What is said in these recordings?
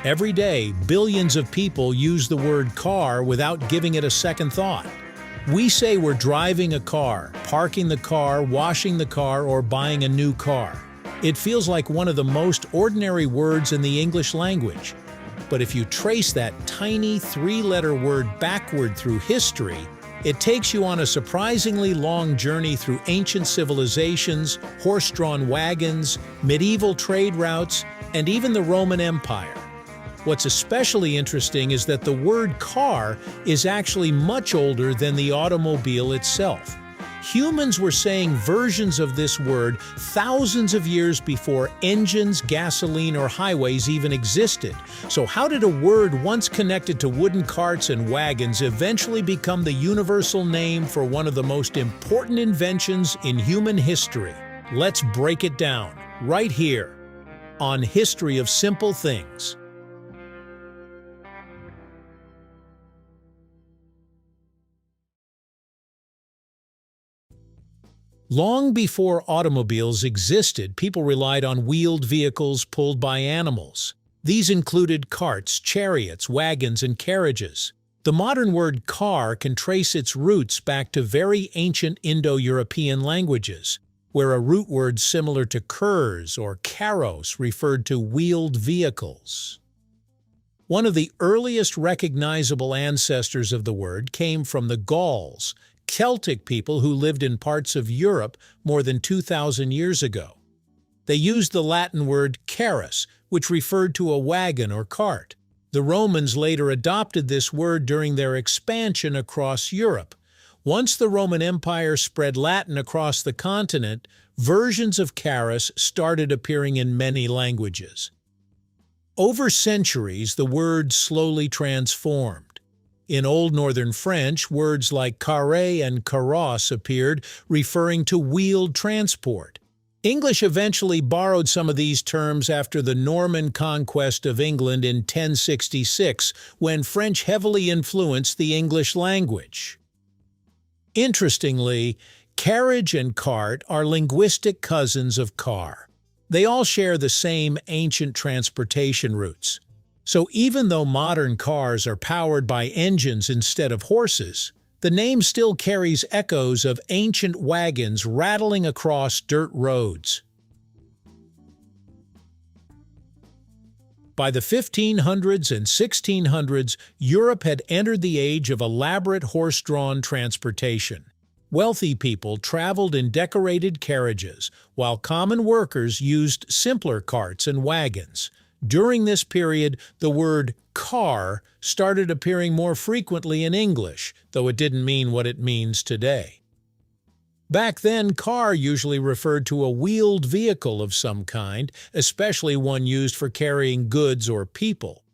Every day, billions of people use the word car without giving it a second thought. We say we're driving a car, parking the car, washing the car, or buying a new car. It feels like one of the most ordinary words in the English language. But if you trace that tiny three-letter word backward through history, it takes you on a surprisingly long journey through ancient civilizations, horse-drawn wagons, medieval trade routes, and even the Roman Empire. What's especially interesting is that the word car is actually much older than the automobile itself. Humans were saying versions of this word thousands of years before engines, gasoline, or highways even existed. So how did a word once connected to wooden carts and wagons eventually become the universal name for one of the most important inventions in human history? Let's break it down, right here, on History of Simple Things. Long before automobiles existed, people relied on wheeled vehicles pulled by animals. These included carts, chariots, wagons, and carriages. The modern word car can trace its roots back to very ancient Indo-European languages, where a root word similar to curs or carros referred to wheeled vehicles. One of the earliest recognizable ancestors of the word came from the Gauls, Celtic people who lived in parts of Europe more than 2,000 years ago. They used the Latin word carriage, which referred to a wagon or cart. The Romans later adopted this word during their expansion across Europe. Once the Roman Empire spread Latin across the continent, versions of carriage started appearing in many languages. Over centuries, the word slowly transformed. In Old Northern French, words like carré and carrosse appeared, referring to wheeled transport. English eventually borrowed some of these terms after the Norman conquest of England in 1066, when French heavily influenced the English language. Interestingly, carriage and cart are linguistic cousins of car. They all share the same ancient transportation routes. So even though modern cars are powered by engines instead of horses, the name still carries echoes of ancient wagons rattling across dirt roads. By the 1500s and 1600s, Europe had entered the age of elaborate horse-drawn transportation. Wealthy people traveled in decorated carriages, while common workers used simpler carts and wagons. During this period, the word car started appearing more frequently in English, though it didn't mean what it means today. Back then, car usually referred to a wheeled vehicle of some kind, especially one used for carrying goods or people.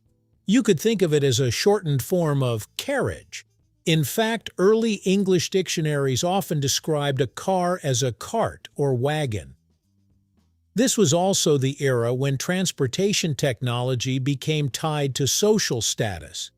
You could think of it as a shortened form of carriage. In fact, early English dictionaries often described a car as a cart or wagon. This was also the era when transportation technology became tied to social status.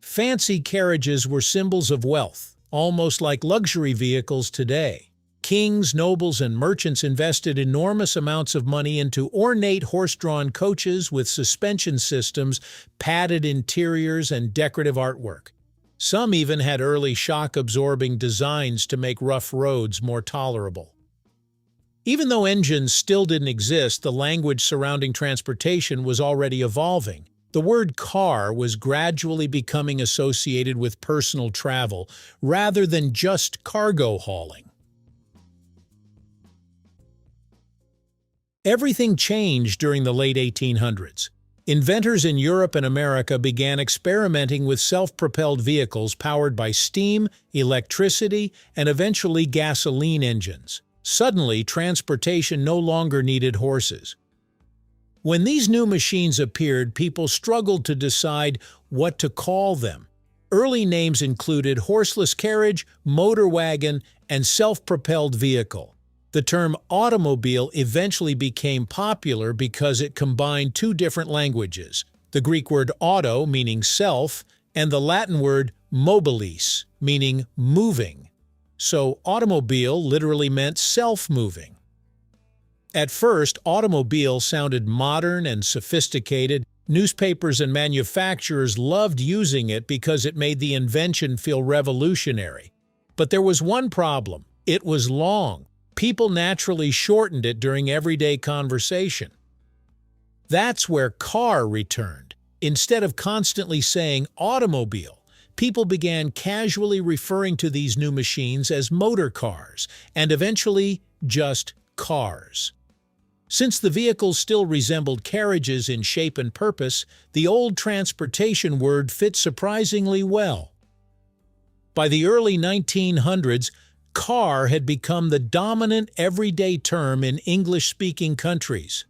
Fancy carriages were symbols of wealth, almost like luxury vehicles today. Kings, nobles, and merchants invested enormous amounts of money into ornate horse-drawn coaches with suspension systems, padded interiors, and decorative artwork. Some even had early shock-absorbing designs to make rough roads more tolerable. Even though engines still didn't exist, the language surrounding transportation was already evolving. The word car was gradually becoming associated with personal travel rather than just cargo hauling. Everything changed during the late 1800s. Inventors in Europe and America began experimenting with self-propelled vehicles powered by steam, electricity, and eventually gasoline engines. Suddenly, transportation no longer needed horses. When these new machines appeared, people struggled to decide what to call them. Early names included horseless carriage, motor wagon, and self-propelled vehicle. The term automobile eventually became popular because it combined two different languages, the Greek word auto, meaning self, and the Latin word mobilis, meaning moving. So automobile literally meant self-moving. At first, automobile sounded modern and sophisticated, Newspapers and manufacturers loved using it because it made the invention feel revolutionary. But there was one problem. It was long. People naturally shortened it during everyday conversation. That's where car returned. Instead of constantly saying automobile, people began casually referring to these new machines as motor cars, and eventually just cars. Since the vehicles still resembled carriages in shape and purpose, the old transportation word fit surprisingly well. By the early 1900s, car had become the dominant everyday term in English-speaking countries.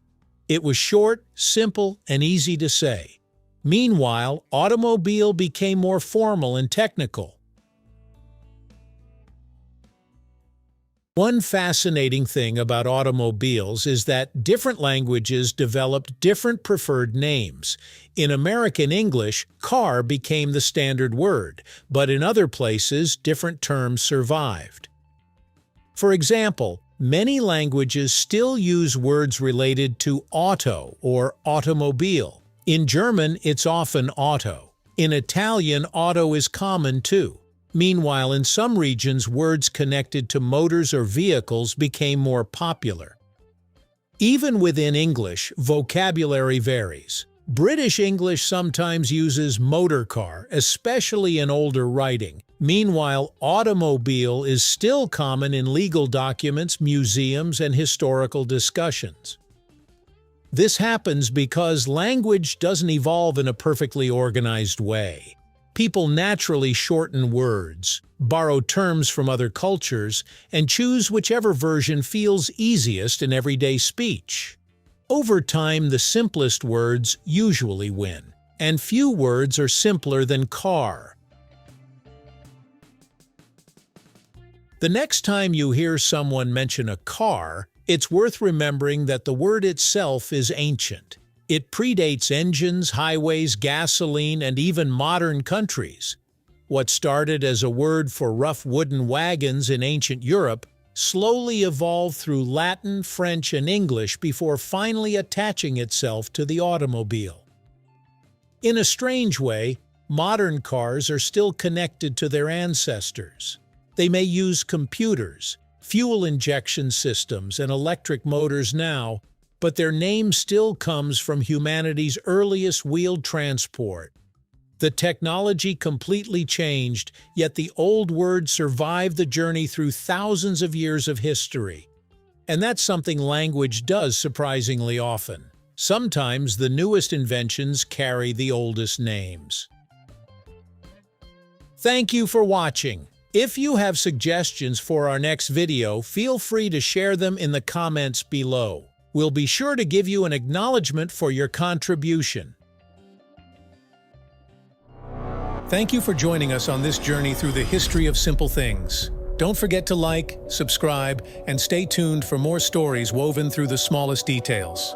It was short, simple, and easy to say. Meanwhile, automobile became more formal and technical. One fascinating thing about automobiles is that different languages developed different preferred names. In American English, car became the standard word, but in other places, different terms survived. For example, many languages still use words related to auto or automobile. In German, it's often auto. In Italian, auto is common too. Meanwhile, in some regions, words connected to motors or vehicles became more popular. Even within English, vocabulary varies. British English sometimes uses motor car, especially in older writing. Meanwhile, automobile is still common in legal documents, museums, and historical discussions. This happens because language doesn't evolve in a perfectly organized way. People naturally shorten words, borrow terms from other cultures, and choose whichever version feels easiest in everyday speech. Over time, the simplest words usually win, and few words are simpler than car. The next time you hear someone mention a car, it's worth remembering that the word itself is ancient. It predates engines, highways, gasoline, and even modern countries. What started as a word for rough wooden wagons in ancient Europe slowly evolved through Latin, French, and English before finally attaching itself to the automobile. In a strange way, modern cars are still connected to their ancestors. They may use computers, fuel injection systems, and electric motors now, but their name still comes from humanity's earliest wheeled transport. The technology completely changed, yet the old word survived the journey through thousands of years of history. And that's something language does surprisingly often. Sometimes the newest inventions carry the oldest names. Thank you for watching. If you have suggestions for our next video, feel free to share them in the comments below. We'll be sure to give you an acknowledgement for your contribution. Thank you for joining us on this journey through the history of simple things. Don't forget to like, subscribe, and stay tuned for more stories woven through the smallest details.